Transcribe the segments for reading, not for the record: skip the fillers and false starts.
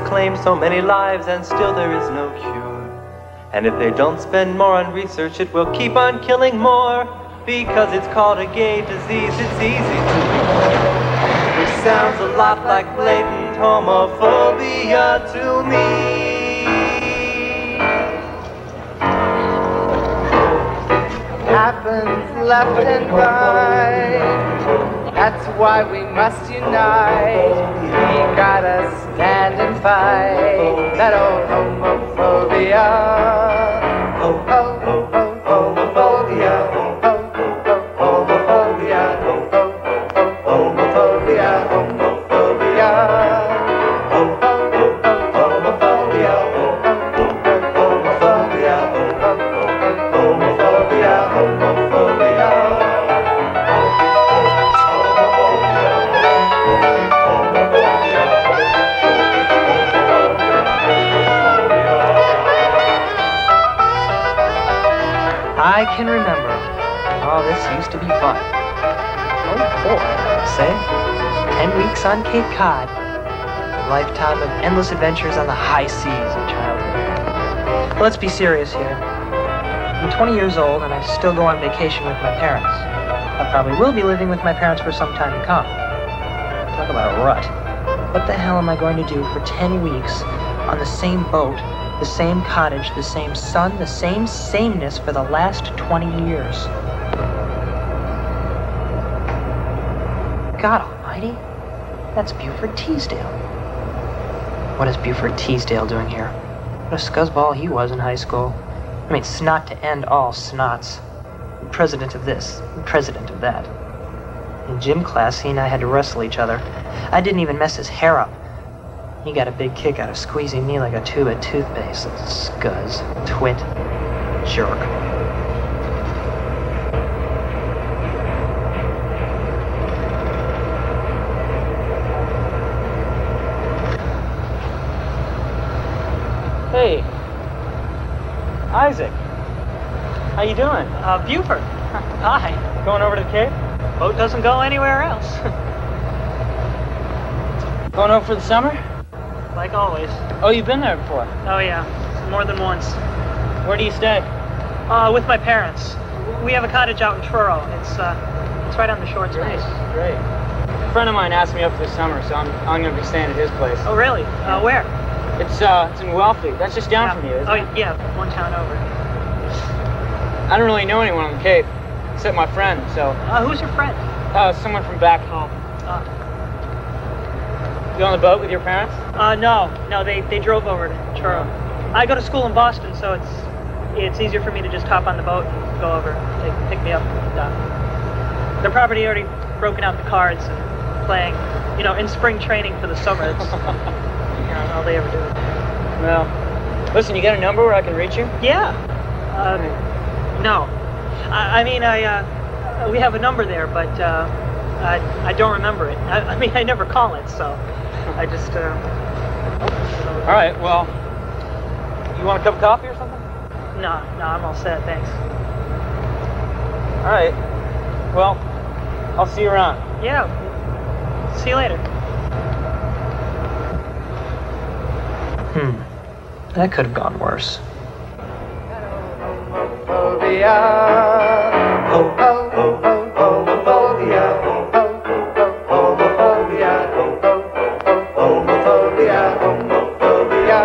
claim so many lives and still there is no cure. And if they don't spend more on research, it will keep on killing more. Because it's called a gay disease, it's easy to ignore. Which sounds a lot like blatant homophobia to me. Happens left and right. That's why we must unite. We gotta stand and fight that old homophobia. Oh, oh, oh, oh, homophobia. Oh, oh, oh, homophobia. Oh, oh, oh, homophobia. Homophobia. Oh, oh, oh, homophobia. I can remember. Oh, this used to be fun. Oh boy, say. 10 weeks on Cape Cod. A lifetime of endless adventures on the high seas of childhood. But let's be serious here. I'm 20 years old and I still go on vacation with my parents. I probably will be living with my parents for some time to come. Talk about a rut. What the hell am I going to do for 10 weeks on the same boat, the same cottage, the same sun, the same sameness for the last 20 years? God almighty, that's Buford Teasdale. What is Buford Teasdale doing here? What a scuzzball he was in high school. I mean, snot to end all snots. President of this, president of that. In gym class, he and I had to wrestle each other. I didn't even mess his hair up. He got a big kick out of squeezing me like a tube of toothpaste. Scuzz, twit, jerk. Hey, Isaac, how you doing? Buford. Hi. Going over to the Cape? Boat doesn't go anywhere else. Going over for the summer? Like always. Oh, you've been there before? Oh yeah, more than once. Where do you stay? With my parents. We have a cottage out in Truro. It's right on the shore. It's nice. Great. A friend of mine asked me up this summer, so I'm going to be staying at his place. Oh really? Where? It's in Wellfleet. That's just down from you, isn't it? Oh yeah, one town over. I don't really know anyone on the Cape, except my friend, so... Who's your friend? Someone from back home. You on the boat with your parents? No, they drove over to Truro. I go to school in Boston, so it's easier for me to just hop on the boat and go over. They pick me up. Their property already broken out the cards and playing, in spring training for the summer. It's all they ever do. Well, listen, you got a number where I can reach you? Yeah. No. We have a number there, but I don't remember it. I never call it, so I just... All right, well, you want a cup of coffee or something? No, I'm all set, thanks. All right, well, I'll see you around. Yeah, see you later. That could have gone worse. Homophobia. Oh, oh, oh, oh, homophobia. Oh, oh, oh, homophobia. Oh, oh, oh, homophobia. Homophobia.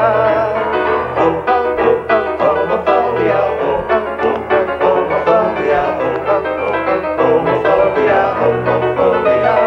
Oh, oh, oh, homophobia. Oh, oh, oh, homophobia. Oh, oh, oh, homophobia. Homophobia.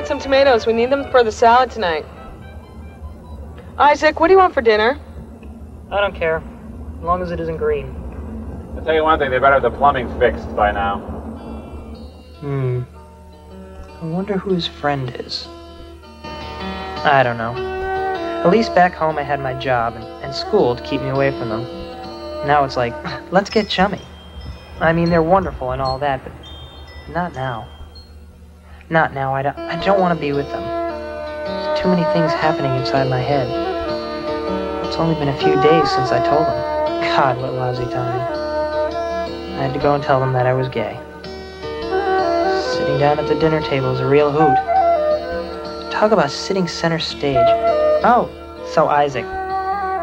Some tomatoes. We need them for the salad tonight. Isaac, what do you want for dinner? I don't care, as long as it isn't green. I'll tell you one thing, they better have the plumbing fixed by now. I wonder who his friend is. I don't know. At least back home I had my job and school to keep me away from them. Now it's like, let's get chummy. I mean, they're wonderful and all that, but not now. Not now. I don't want to be with them. There's too many things happening inside my head. It's only been a few days since I told them. God, what lousy timing. I had to go and tell them that I was gay. Sitting down at the dinner table is a real hoot. Talk about sitting center stage. Oh, so Isaac,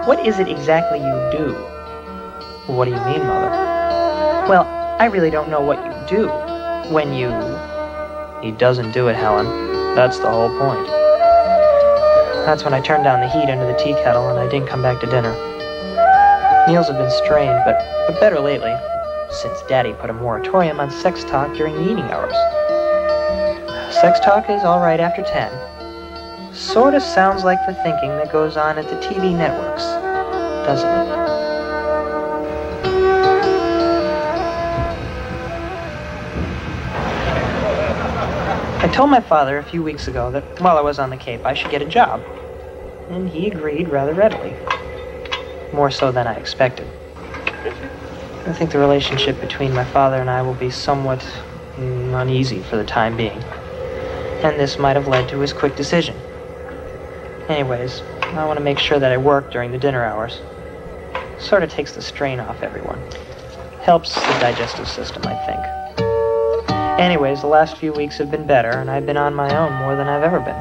what is it exactly you do? What do you mean, Mother? Well, I really don't know what you do when you... He doesn't do it, Helen. That's the whole point. That's when I turned down the heat under the tea kettle and I didn't come back to dinner. Meals have been strained, but better lately, since Daddy put a moratorium on sex talk during the eating hours. Sex talk is all right after 10. Sort of sounds like the thinking that goes on at the TV networks, doesn't it? I told my father a few weeks ago that while I was on the Cape, I should get a job. And he agreed rather readily. More so than I expected. I think the relationship between my father and I will be somewhat uneasy for the time being. And this might have led to his quick decision. Anyways, I want to make sure that I work during the dinner hours. Sort of takes the strain off everyone. Helps the digestive system, I think. Anyways, the last few weeks have been better, and I've been on my own more than I've ever been.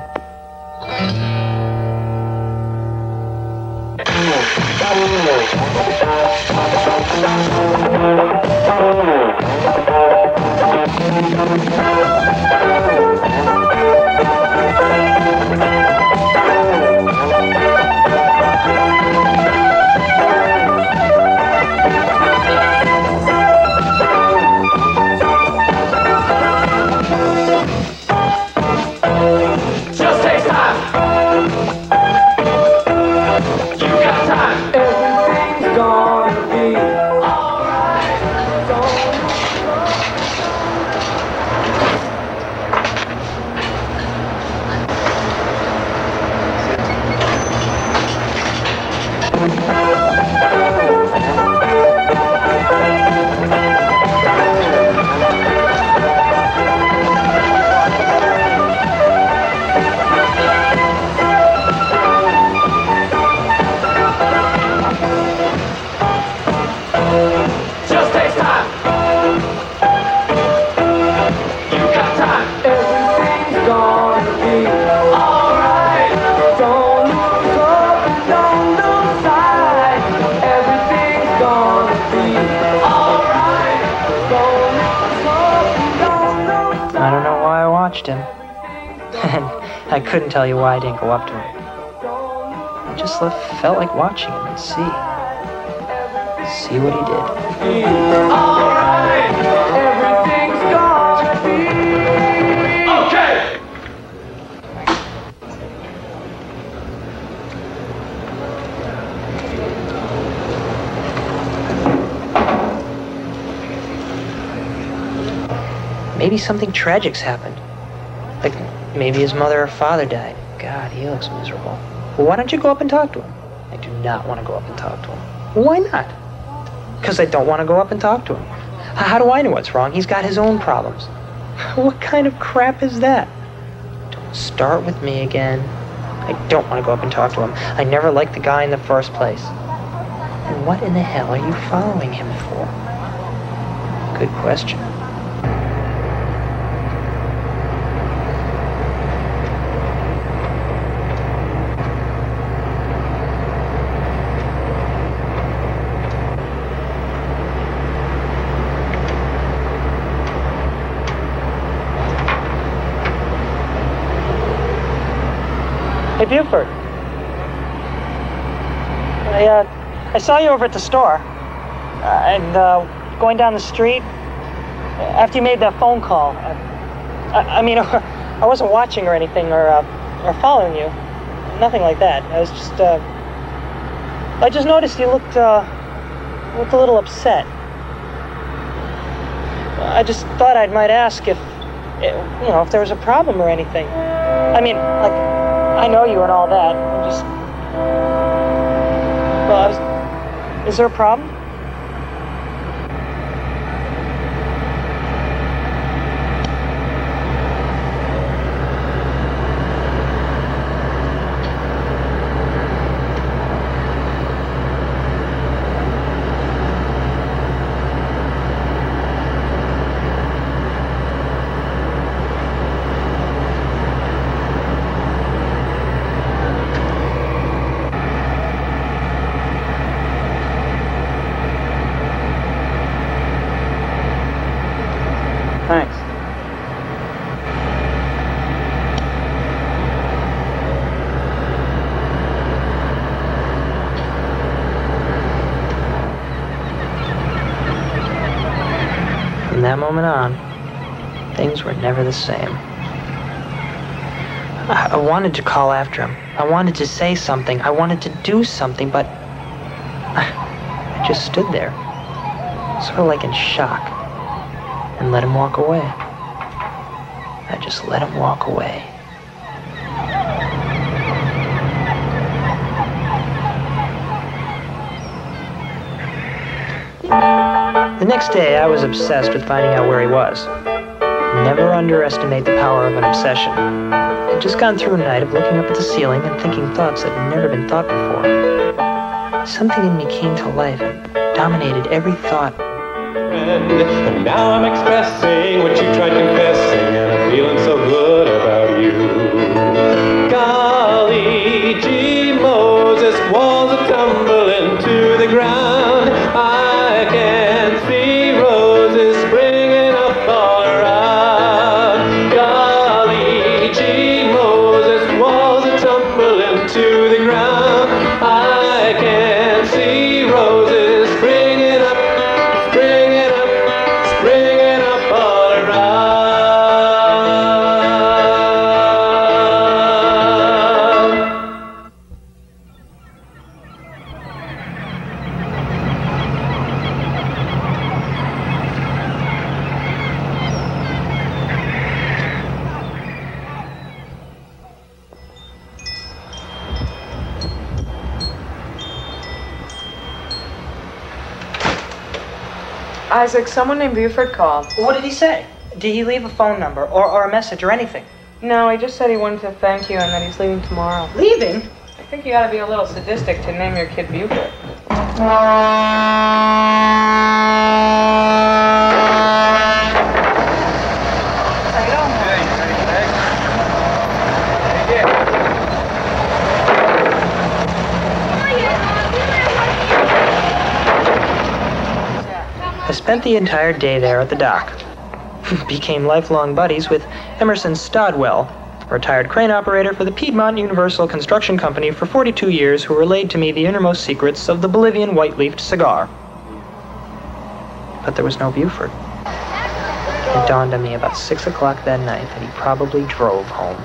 Him, and I couldn't tell you why I didn't go up to him. I just felt like watching him and see what he did. All right, everything's gonna be okay. Maybe something tragic's happened. Like, maybe his mother or father died. God, he looks miserable. Well, why don't you go up and talk to him? I do not want to go up and talk to him. Why not? Because I don't want to go up and talk to him. How do I know what's wrong? He's got his own problems. What kind of crap is that? Don't start with me again. I don't want to go up and talk to him. I never liked the guy in the first place. And what in the hell are you following him for? Good question. Hey, Buford. I saw you over at the store. And going down the street after you made that phone call. I mean, I wasn't watching or anything or following you. Nothing like that. I was just, I just noticed you looked a little upset. I just thought I might ask if there was a problem or anything. I mean, like, I know you and all that. I'm just... Well, is there a problem? Thanks. From that moment on, things were never the same. I wanted to call after him. I wanted to say something. I wanted to do something, but I just stood there, sort of like in shock, and let him walk away. I just let him walk away. The next day, I was obsessed with finding out where he was. Never underestimate the power of an obsession. I'd just gone through a night of looking up at the ceiling and thinking thoughts that had never been thought before. Something in me came to life and dominated every thought. And now I'm expressing what you tried confessing, and I'm feeling so good about you. Golly gee Moses, walls are tumbling to the ground. I can see roses springing up all around. Golly gee Moses, walls are tumbling to the ground. I can see roses springing up all around. Isaac, someone named Buford called. What did he say? Did he leave a phone number or a message or anything? No, he just said he wanted to thank you and that he's leaving tomorrow. Leaving? I think you ought to be a little sadistic to name your kid Buford. I spent the entire day there at the dock. Became lifelong buddies with Emerson Stodwell, a retired crane operator for the Piedmont Universal Construction Company for 42 years, who relayed to me the innermost secrets of the Bolivian white-leafed cigar. But there was no Buford. It dawned on me about 6 o'clock that night that he probably drove home.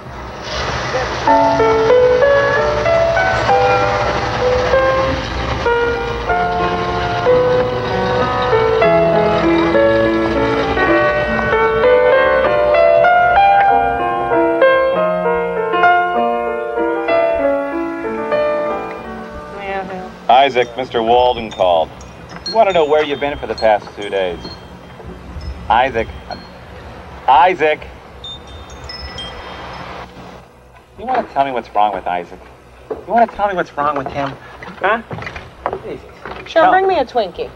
Isaac, Mr. Walden called. We want to know where you've been for the past 2 days. Isaac. Isaac! You want to tell me what's wrong with Isaac? You want to tell me what's wrong with him? Huh? Jesus. Sure, No. bring me a Twinkie.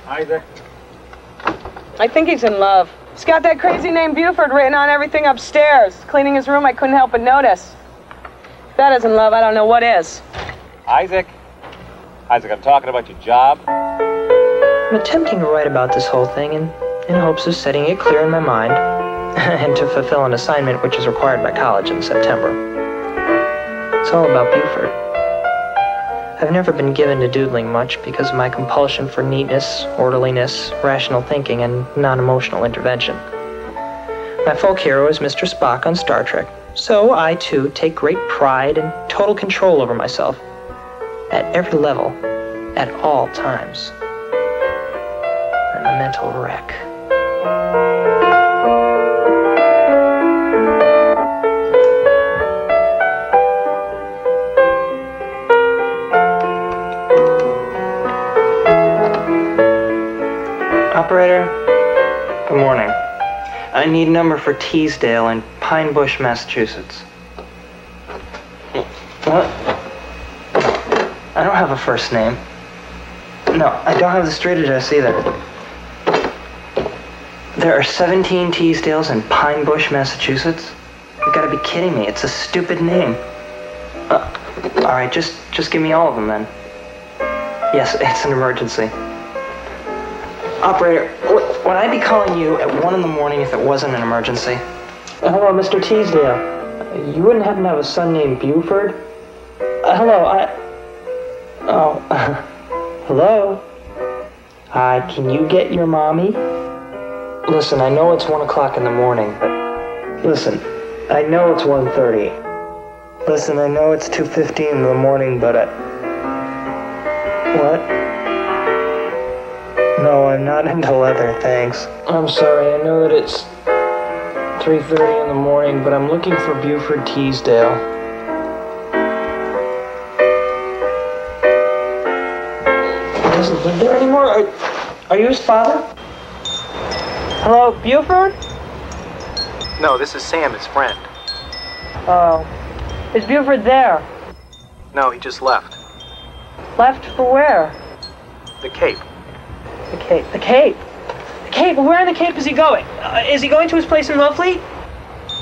Isaac? I think he's in love. He's got that crazy name Buford written on everything upstairs. Cleaning his room, I couldn't help but notice. If that isn't love, I don't know what is. Isaac? Isaac, I'm talking about your job. I'm attempting to write about this whole thing in hopes of setting it clear in my mind and to fulfill an assignment which is required by college in September. It's all about Buford. I've never been given to doodling much because of my compulsion for neatness, orderliness, rational thinking, and non-emotional intervention. My folk hero is Mr. Spock on Star Trek, so I, too, take great pride and total control over myself. At every level, at all times. I'm a mental wreck. I need a number for Teasdale in Pine Bush, Massachusetts. What? I don't have a first name. No, I don't have the street address either. There are 17 Teasdales in Pine Bush, Massachusetts? You gotta be kidding me. It's a stupid name. All right, just give me all of them then. Yes, it's an emergency. Operator, would I be calling you at 1 in the morning if it wasn't an emergency? Hello, Mr. Teasdale. You wouldn't happen to have a son named Buford? Hello, hello? Hi, can you get your mommy? Listen, I know it's 1 o'clock in the morning, but... Listen, I know it's 1:30. Listen, I know it's 2:15 in the morning, but What? No, I'm not into leather, thanks. I'm sorry, I know that it's 3:30 in the morning, but I'm looking for Buford Teasdale. He doesn't live there anymore? Are you his father? Hello, Buford? No, this is Sam, his friend. Oh. Is Buford there? No, he just left. Left for where? The Cape. The Cape. The Cape? The Cape? Where in the Cape is he going? Is he going to his place in Lovefleet?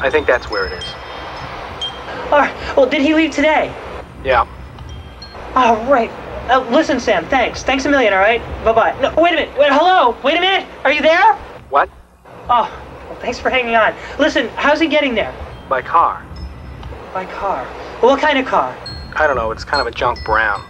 I think that's where it is. All right. Well, did he leave today? Yeah. Oh, right. Listen, Sam, thanks. Thanks a million, all right? Bye-bye. No, wait a minute. Wait, hello? Wait a minute. Are you there? What? Oh, well, thanks for hanging on. Listen, how's he getting there? By car. By car. Well, what kind of car? I don't know, it's kind of a junk brown.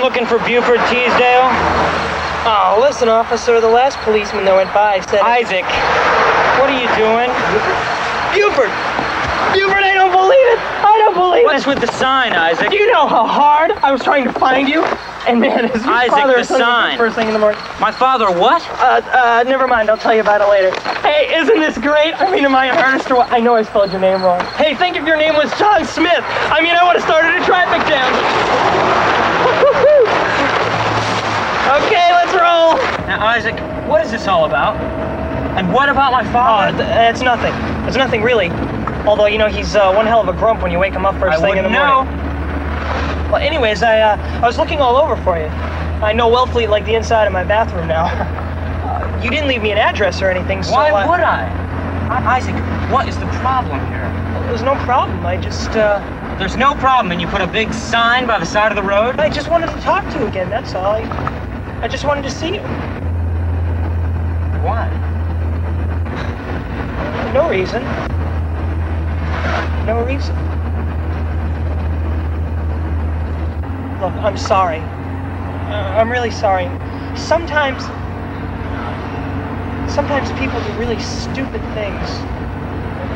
Looking for Buford Teasdale? Oh, listen, officer, the last policeman that went by said... Isaac, what are you doing? Buford! Buford, I don't believe it! I don't believe it! What's with the sign, Isaac? Do you know how hard I was trying to find you? And man, is your Isaac, father the sign. First thing in the morning. My father what? Never mind, I'll tell you about it later. Hey, isn't this great? I mean, am I hardest or what? I know I spelled your name wrong. Hey, think if your name was John Smith. I mean, I would have started a traffic jam. Okay, let's roll. Now, Isaac, what is this all about? And what about my father? It's nothing. It's nothing really. Although, you know, he's one hell of a grump when you wake him up first thing in the morning. Well, anyways, I was looking all over for you. I know Wellfleet like the inside of my bathroom now. You didn't leave me an address or anything, so... Why would I? Isaac, what is the problem here? Well, there's no problem. I just, There's no problem, and you put a big sign by the side of the road? I just wanted to talk to you again, that's all. I just wanted to see you. Why? No reason. No reason. Look, I'm sorry. I'm really sorry. Sometimes people do really stupid things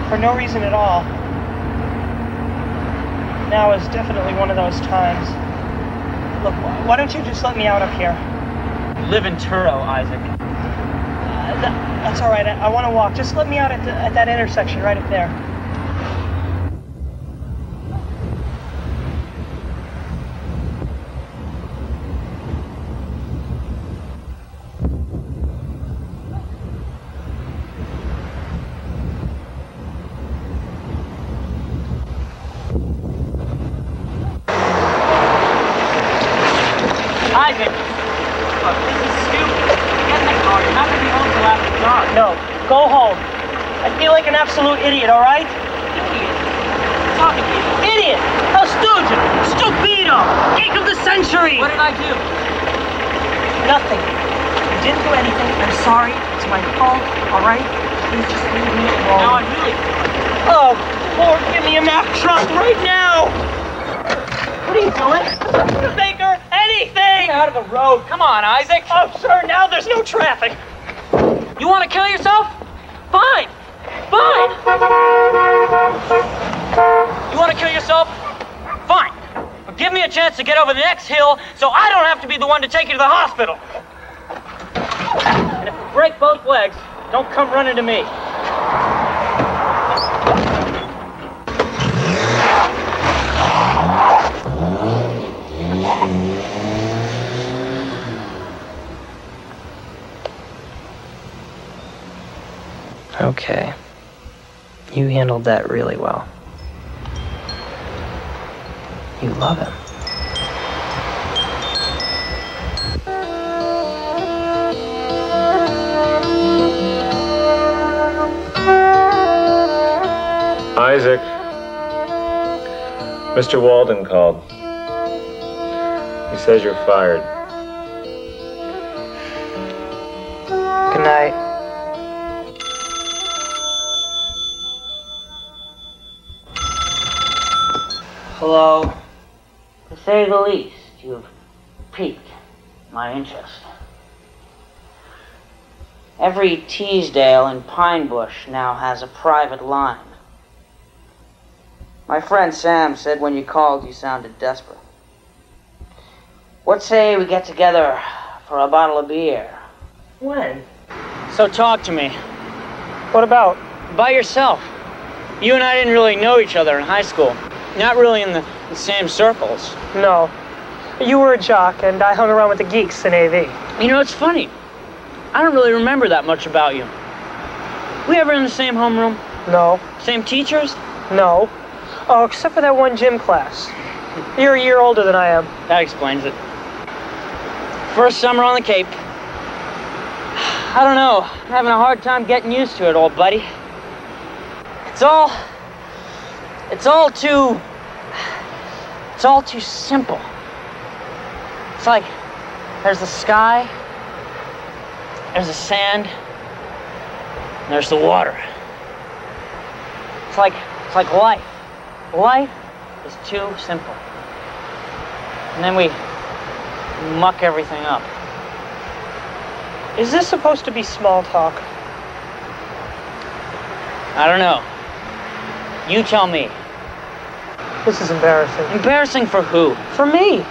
for no reason at all. Now is definitely one of those times. Look, why don't you just let me out up here? You live in Turo, Isaac. That's all right. I want to walk. Just let me out at that intersection right up there. Isaac! Look, this is stupid. Get in the car. You're not going to be home till after dark. No, go home. I feel like an absolute idiot, all right? Idiot. Talking to you. Idiot! How stupid! Stupido! Beso! Geek of the century! What did I do? Nothing. You didn't do anything. I'm sorry. It's my fault. All right? Please just leave me alone. Now I'm really... Oh, Lord, give me a Mack truck right now! What are you doing? Baker, anything! Get out of the road. Come on, Isaac. Oh, sure, now there's no traffic. You want to kill yourself? Fine. Fine. You want to kill yourself? Fine. But give me a chance to get over the next hill so I don't have to be the one to take you to the hospital. And if you break both legs, don't come running to me. Okay. You handled that really well. You love him. Isaac, Mr. Walden called. He says you're fired. Good night. Hello. To say the least, you've piqued my interest. Every Teasdale and Pine Bush now has a private line. My friend Sam said when you called you sounded desperate. What say we get together for a bottle of beer? When? So talk to me. What about? By yourself. You and I didn't really know each other in high school. Not really in the same circles. No. You were a jock, and I hung around with the geeks in AV. You know, it's funny. I don't really remember that much about you. We ever in the same homeroom? No. Same teachers? No. Oh, except for that one gym class. You're a year older than I am. That explains it. First summer on the Cape. I don't know. I'm having a hard time getting used to it, old buddy. It's all too simple. It's like there's the sky, there's the sand, and there's the water. It's like life. Life is too simple. And then we muck everything up. Is this supposed to be small talk? I don't know. You tell me. This is embarrassing. Embarrassing for who? For me.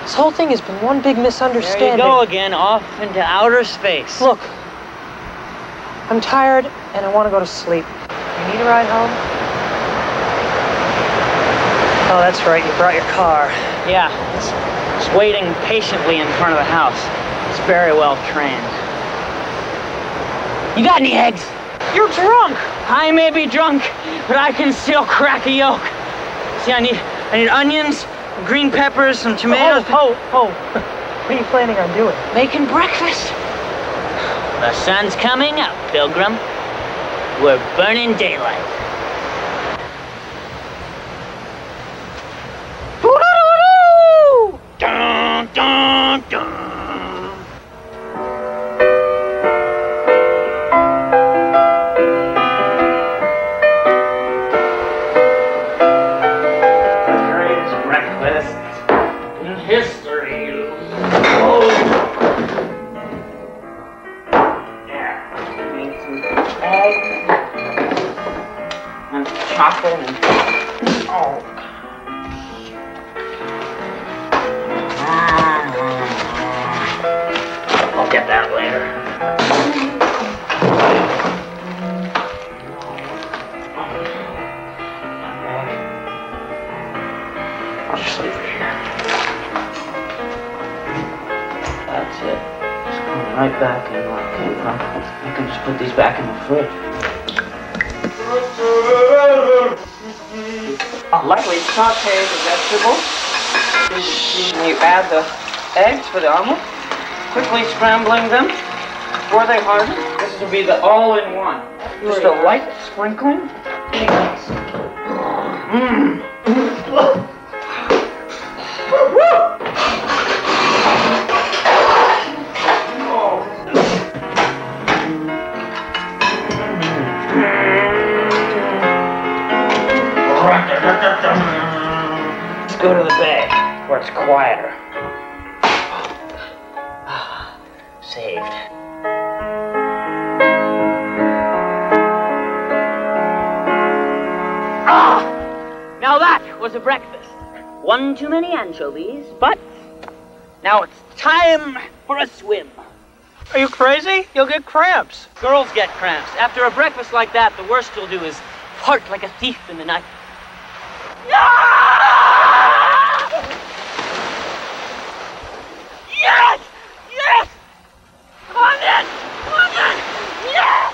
This whole thing has been one big misunderstanding. There you go again, off into outer space. Look, I'm tired and I want to go to sleep. You need a ride home? Oh, that's right, you brought your car. Yeah, it's waiting patiently in front of the house. It's very well trained. You got any eggs? You're drunk! I may be drunk, but I can still crack a yolk. See, I need onions, green peppers, some tomatoes. Oh. What are you planning on doing? Making breakfast. The sun's coming up, Pilgrim. We're burning daylight. Dun, dun, dun. I'll get that later. I'll just leave it here. That's it. Just come right back in where it came from. I can just put these back in the fridge. Lightly saute the vegetables. And you add the eggs for the omelet. Quickly scrambling them before they harden. This will be the all-in-one. Just a light sprinkling. Let's go to the bay, where it's quieter. Saved. Ah! Now that was a breakfast. One too many anchovies, but now it's time for a swim. Are you crazy? You'll get cramps. Girls get cramps. After a breakfast like that, the worst you'll do is fart like a thief in the night. Yes! Yes! Come on in! Come on in! Yes!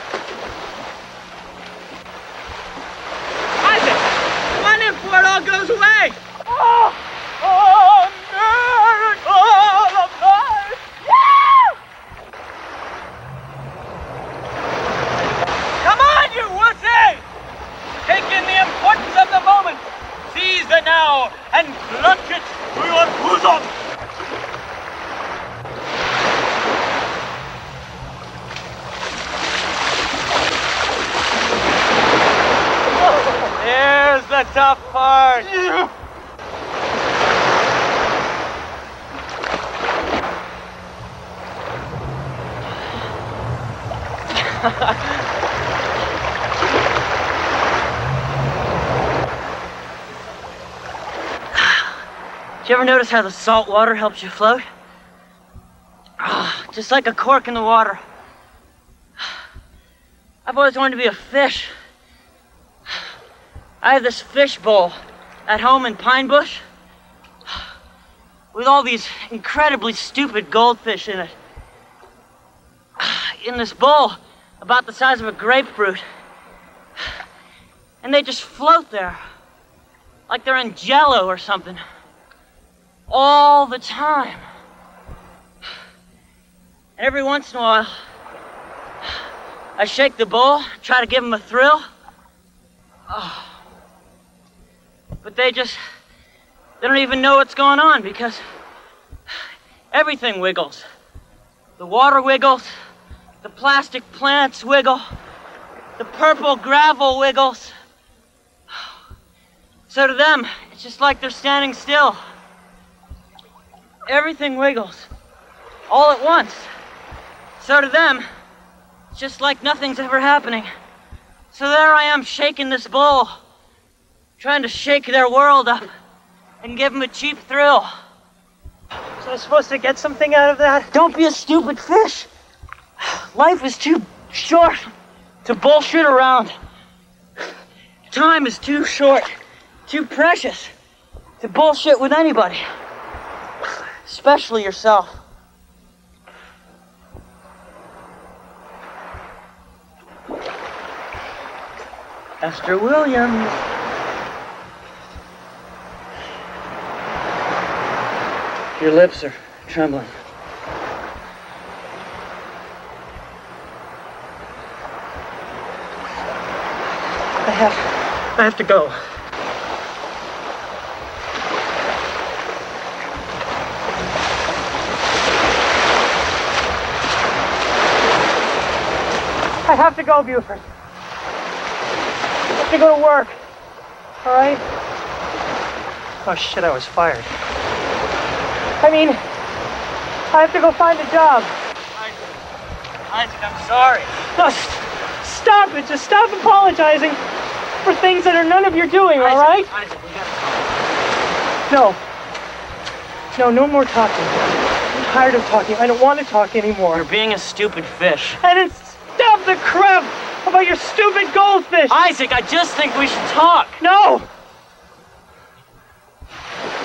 Isaac! Come on in before it all goes away! Oh! Oh, miracle of life! Yeah! Come on, you wussy! Take in the importance of the moment. Seize the now and plunge it to your bosom. There's the tough part. Did you ever notice how the salt water helps you float? Just like a cork in the water. I've always wanted to be a fish. I have this fish bowl at home in Pine Bush with all these incredibly stupid goldfish in it. In this bowl, about the size of a grapefruit. And they just float there, like they're in Jell-O or something. All the time. And every once in a while, I shake the bowl, try to give them a thrill. Oh. But they don't even know what's going on because everything wiggles. The water wiggles, the plastic plants wiggle, the purple gravel wiggles. So to them, it's just like they're standing still. Everything wiggles, all at once. So to them, it's just like nothing's ever happening. So there I am shaking this bowl, trying to shake their world up and give them a cheap thrill. So I'm supposed to get something out of that? Don't be a stupid fish. Life is too short to bullshit around. Time is too short, too precious to bullshit with anybody. Especially yourself. Esther Williams. Your lips are trembling. I have to go. I have to go, Buford. I have to go to work. All right? Oh shit, I was fired. I mean, I have to go find a job. Isaac, I'm sorry. No, stop it. Just stop apologizing for things that are none of your doing, all right? Isaac, we gotta talk. No more talking. I'm tired of talking. I don't want to talk anymore. You're being a stupid fish. And then stop the crap about your stupid goldfish. Isaac, I just think we should talk. No.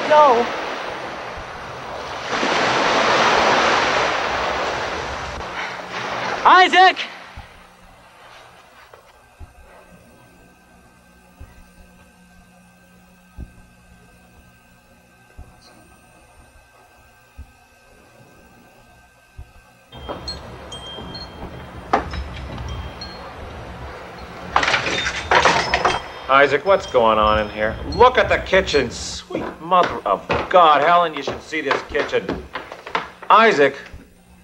No. Isaac! Isaac, what's going on in here? Look at the kitchen. Sweet mother of God. Helen, you should see this kitchen. Isaac,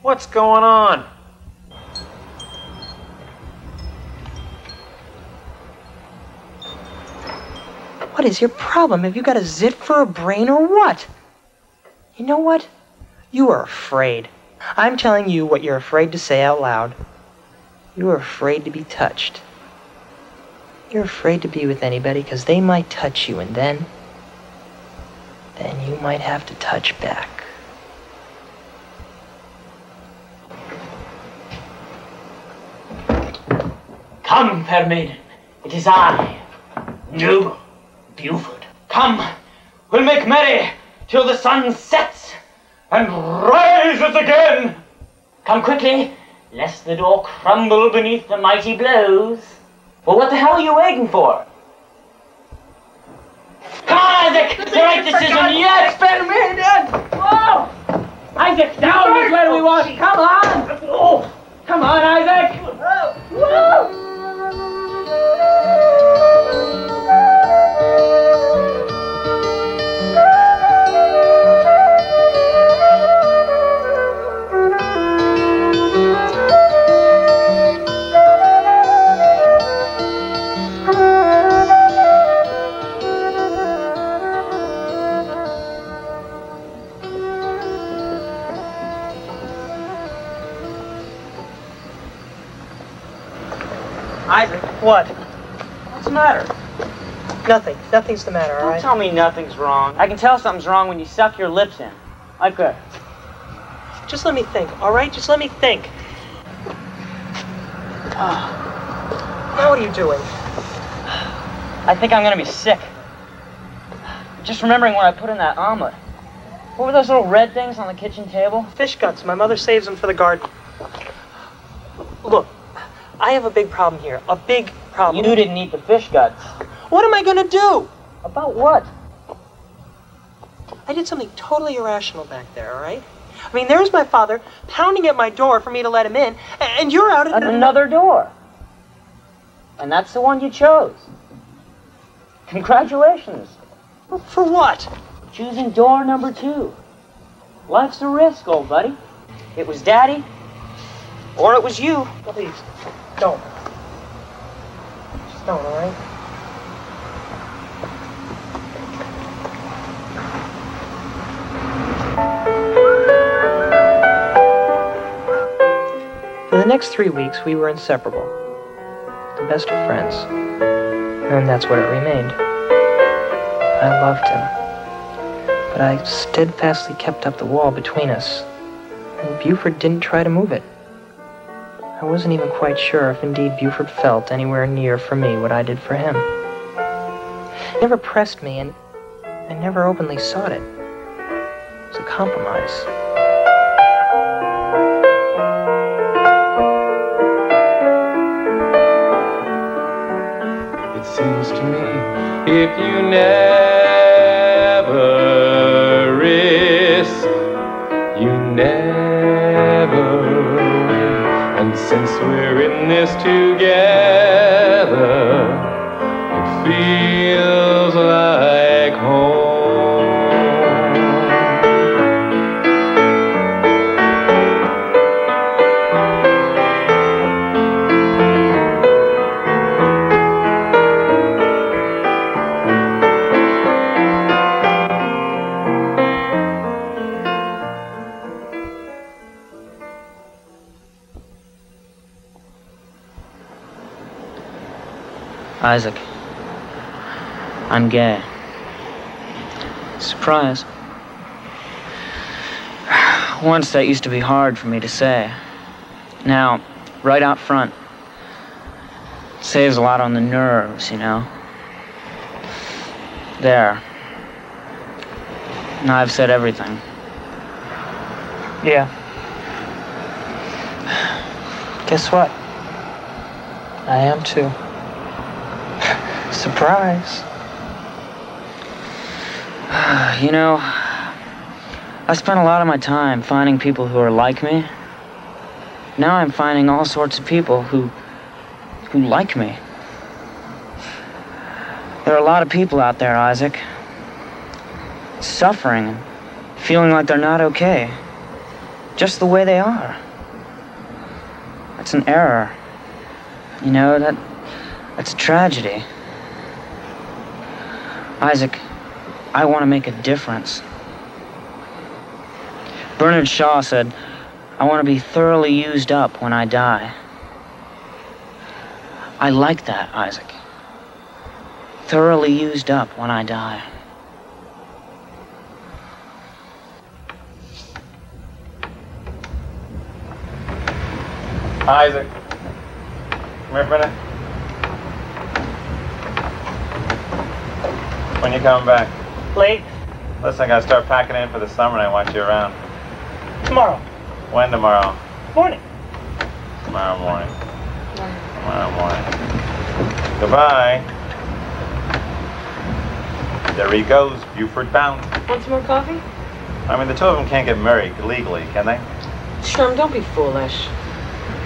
what's going on? What is your problem? Have you got a zit for a brain or what? You know what? You are afraid. I'm telling you what you're afraid to say out loud. You are afraid to be touched. You're afraid to be with anybody because they might touch you, and then you might have to touch back. Come, fair maiden. It is I, New Buford. Come, we'll make merry till the sun sets and rises again. Come quickly, lest the door crumble beneath the mighty blows. Well, what the hell are you waiting for? Come on, Isaac! The right decision yet! Fair maiden! Whoa! Isaac, down is where we want. Come on! Oh, come on, Isaac! Whoa! Isaac, What? what's the matter? Nothing. Nothing's the matter, all Don't right? tell me nothing's wrong. I can tell something's wrong when you suck your lips in. Like that. Just let me think, all right? Just let me think. Now what are you doing? I think I'm gonna be sick. Just remembering what I put in that omelet. What were those little red things on the kitchen table? Fish guts. My mother saves them for the garden. Look, I have a big problem here. A big problem. You didn't eat the fish guts. What am I gonna do? About what? I did something totally irrational back there, all right? I mean, there's my father pounding at my door for me to let him in, and you're out at Another door. And that's the one you chose. Congratulations. For what? Choosing door number 2. Life's a risk, old buddy. It was Daddy, or it was you. Please, don't. Just don't, all right? For the next 3 weeks, we were inseparable. The best of friends. And that's what it remained. I loved him. But I steadfastly kept up the wall between us. And Buford didn't try to move it. I wasn't even quite sure if indeed Buford felt anywhere near for me what I did for him. He never pressed me, and I never openly sought it. It was a compromise. It seems to me if you never risk, you never win. And since we're in this together, it feels like home. Isaac, I'm gay. Surprise. Once that used to be hard for me to say. Now, right out front, saves a lot on the nerves, you know? There. Now I've said everything. Yeah. Guess what? I am too. Surprise. You know, I spent a lot of my time finding people who are like me. Now I'm finding all sorts of people who like me. There are a lot of people out there, Isaac, suffering and feeling like they're not okay, just the way they are. That's an error. You know, that's a tragedy. Isaac, I want to make a difference. Bernard Shaw said, I want to be thoroughly used up when I die. I like that, Isaac. Thoroughly used up when I die. Isaac. Come here for a minute. When you coming back? Late. Listen, I gotta start packing in for the summer and I want you around. Tomorrow. When tomorrow? Morning. Tomorrow morning. Tomorrow morning. Goodbye. There he goes, Buford bound. Want some more coffee? I mean, the two of them can't get married legally, can they? Sherm, don't be foolish.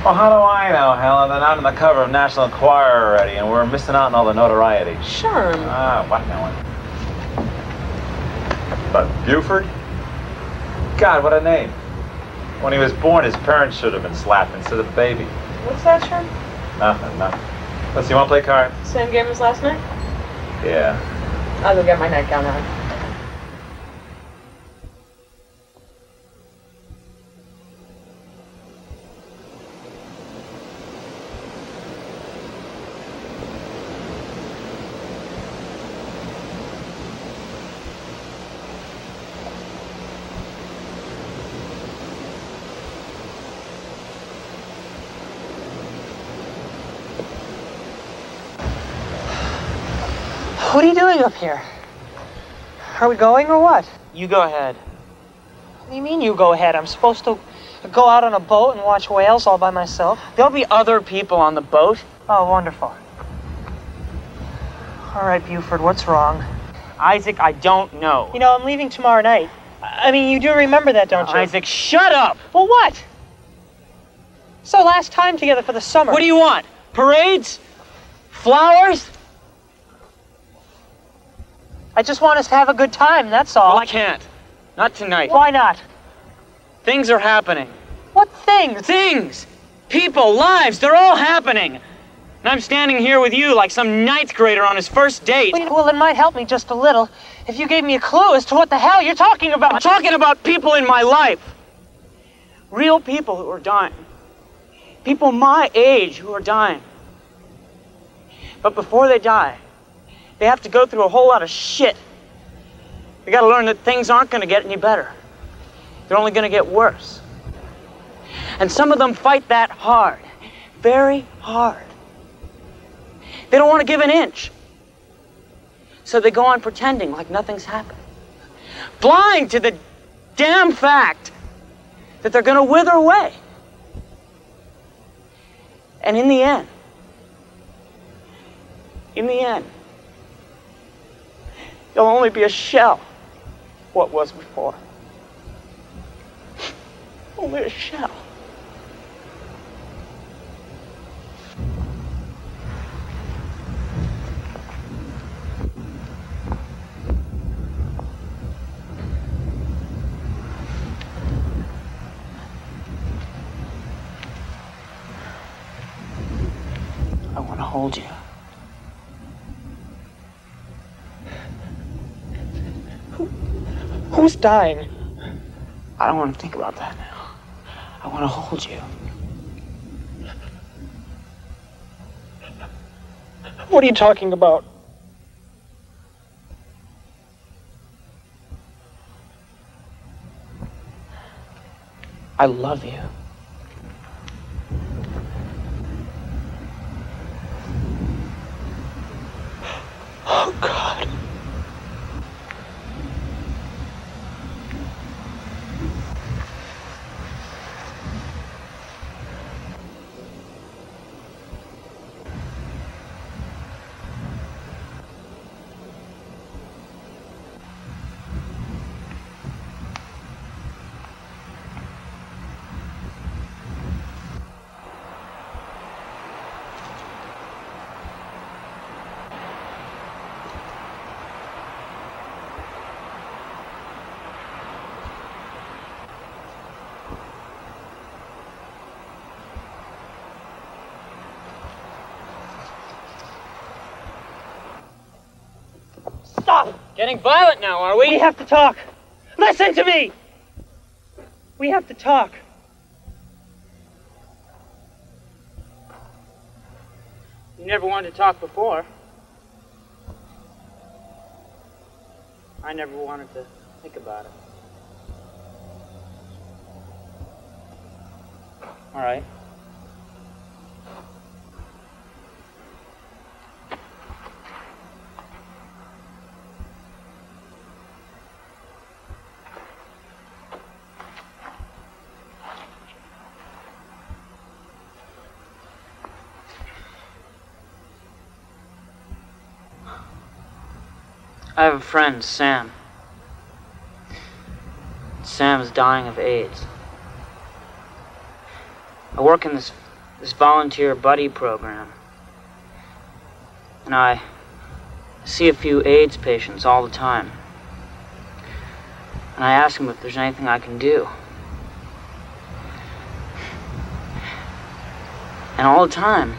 Well, how do I know, Helen? They're not on the cover of National Enquirer already, and we're missing out on all the notoriety. Sherm. Ah, what Helen? But Buford? God, what a name. When he was born, his parents should have been slapped instead of the baby. What's that, Sherm? Nothing. Let's see, you want to play cards? Same game as last night? Yeah. I'll go get my nightgown on. What are you doing up here? Are we going or what? You go ahead. What do you mean you go ahead? I'm supposed to go out on a boat and watch whales all by myself? There'll be other people on the boat. Oh, wonderful. All right, Buford, what's wrong? Isaac, I don't know. You know, I'm leaving tomorrow night. I mean, you do remember that, don't you? Isaac, shut up! Well, what? It's our last time together for the summer. What do you want? Parades? Flowers? I just want us to have a good time, that's all. Well, I can't. Not tonight. Why not? Things are happening. What things? Things! People, lives, they're all happening. And I'm standing here with you like some ninth grader on his first date. Well, it might help me just a little if you gave me a clue as to what the hell you're talking about. I'm talking about people in my life. Real people who are dying. People my age who are dying. But before they die, they have to go through a whole lot of shit. They gotta learn that things aren't gonna get any better. They're only gonna get worse. And some of them fight that hard. Very hard. They don't want to give an inch. So they go on pretending like nothing's happened. Blind to the damn fact that they're gonna wither away. And in the end, they'll only be a shell of what was before. Only a shell. I want to hold you. Who's dying? I don't want to think about that now. I want to hold you. What are you talking about? I love you. Oh, God. Stop! Getting violent now, are we? We have to talk. Listen to me! We have to talk. You never wanted to talk before. I never wanted to think about it. All right. I have a friend, Sam. Sam is dying of AIDS. I work in this volunteer buddy program. And I see a few AIDS patients all the time. And I ask him if there's anything I can do. And all the time,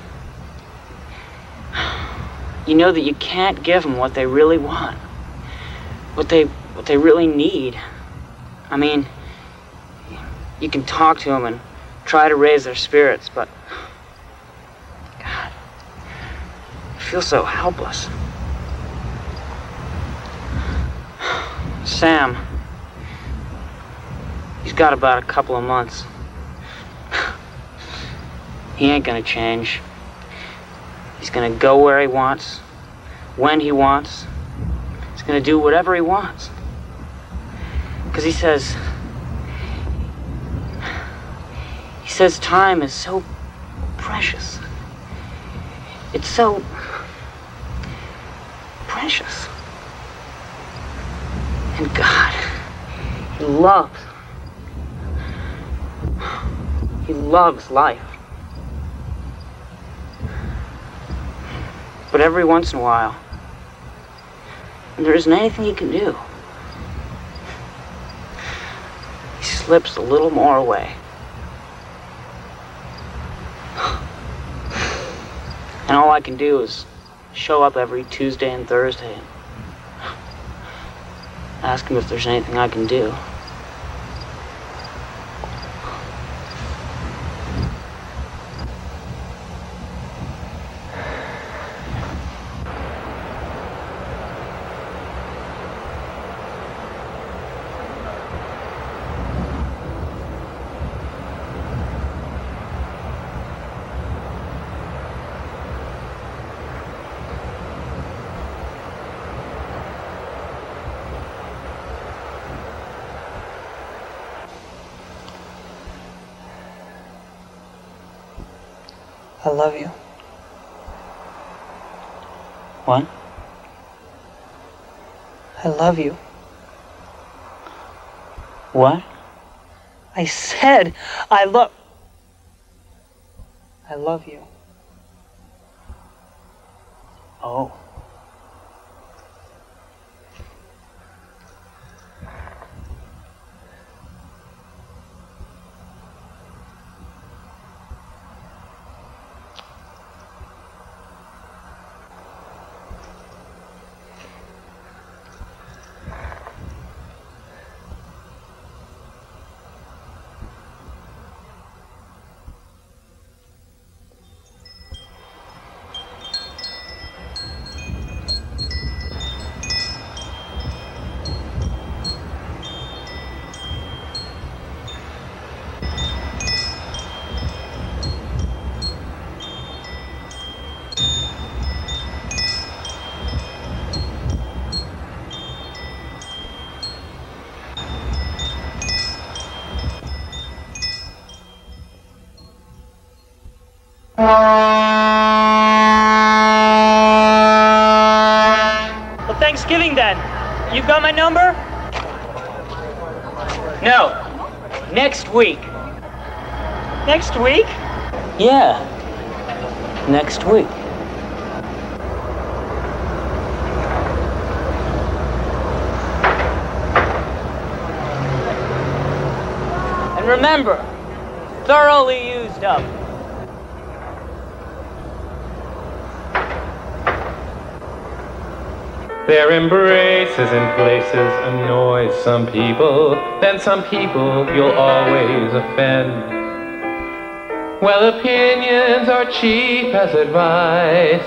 you know that you can't give them what they really want. What they really need. I mean, you can talk to them and try to raise their spirits, but God, I feel so helpless. Sam, he's got about a couple of months. He ain't gonna change. He's gonna go where he wants, when he wants. He's gonna do whatever he wants. Because he says time is so precious. It's so precious. And God, he loves life. But every once in a while, there isn't anything he can do. He slips a little more away. And all I can do is show up every Tuesday and Thursday and ask him if there's anything I can do. I love you. What? I love you. What? I said I love you. Oh. Well, Thanksgiving then. You've got my number? No. Next week. Next week? Yeah. Next week. And remember, thoroughly used up. Their embraces in places annoy some people, then some people you'll always offend. Well, opinions are cheap as advice,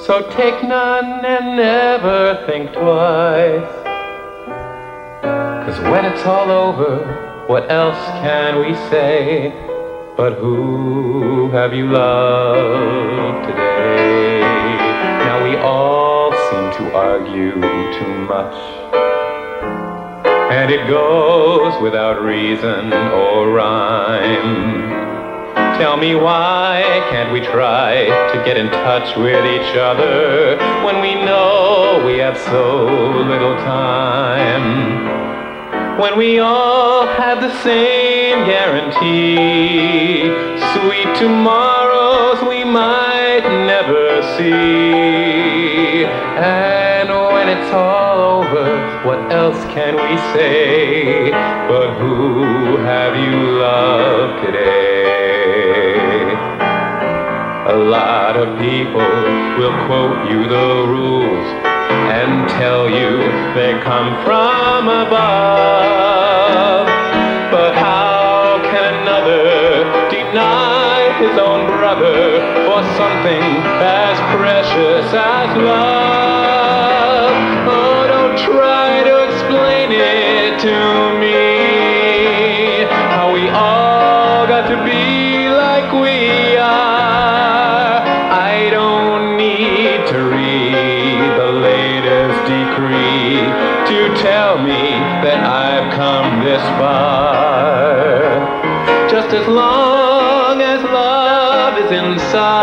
so take none and never think twice. 'Cause when it's all over, what else can we say? But who have you loved today? Now we all seem to argue too much, and it goes without reason or rhyme. Tell me, why can't we try to get in touch with each other when we know we have so little time? When we all have the same guarantee, sweet tomorrows we might never see. And when it's all over, what else can we say? But who have you loved today? A lot of people will quote you the rules and tell you they come from above. But how can another deny his own brother for something as precious as love? Oh, don't try to explain it to me, how we all got to be like we are. I don't need to read the latest decree to tell me that I've come this far. Just as long as love is inside,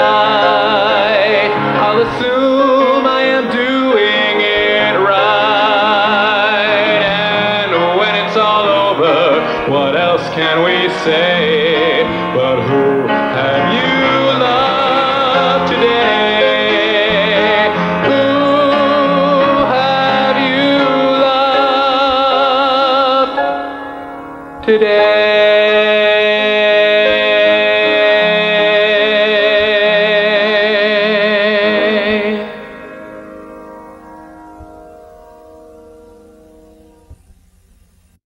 I'll assume I am doing it right. And when it's all over, what else can we say? But who have you loved today? Who have you loved today?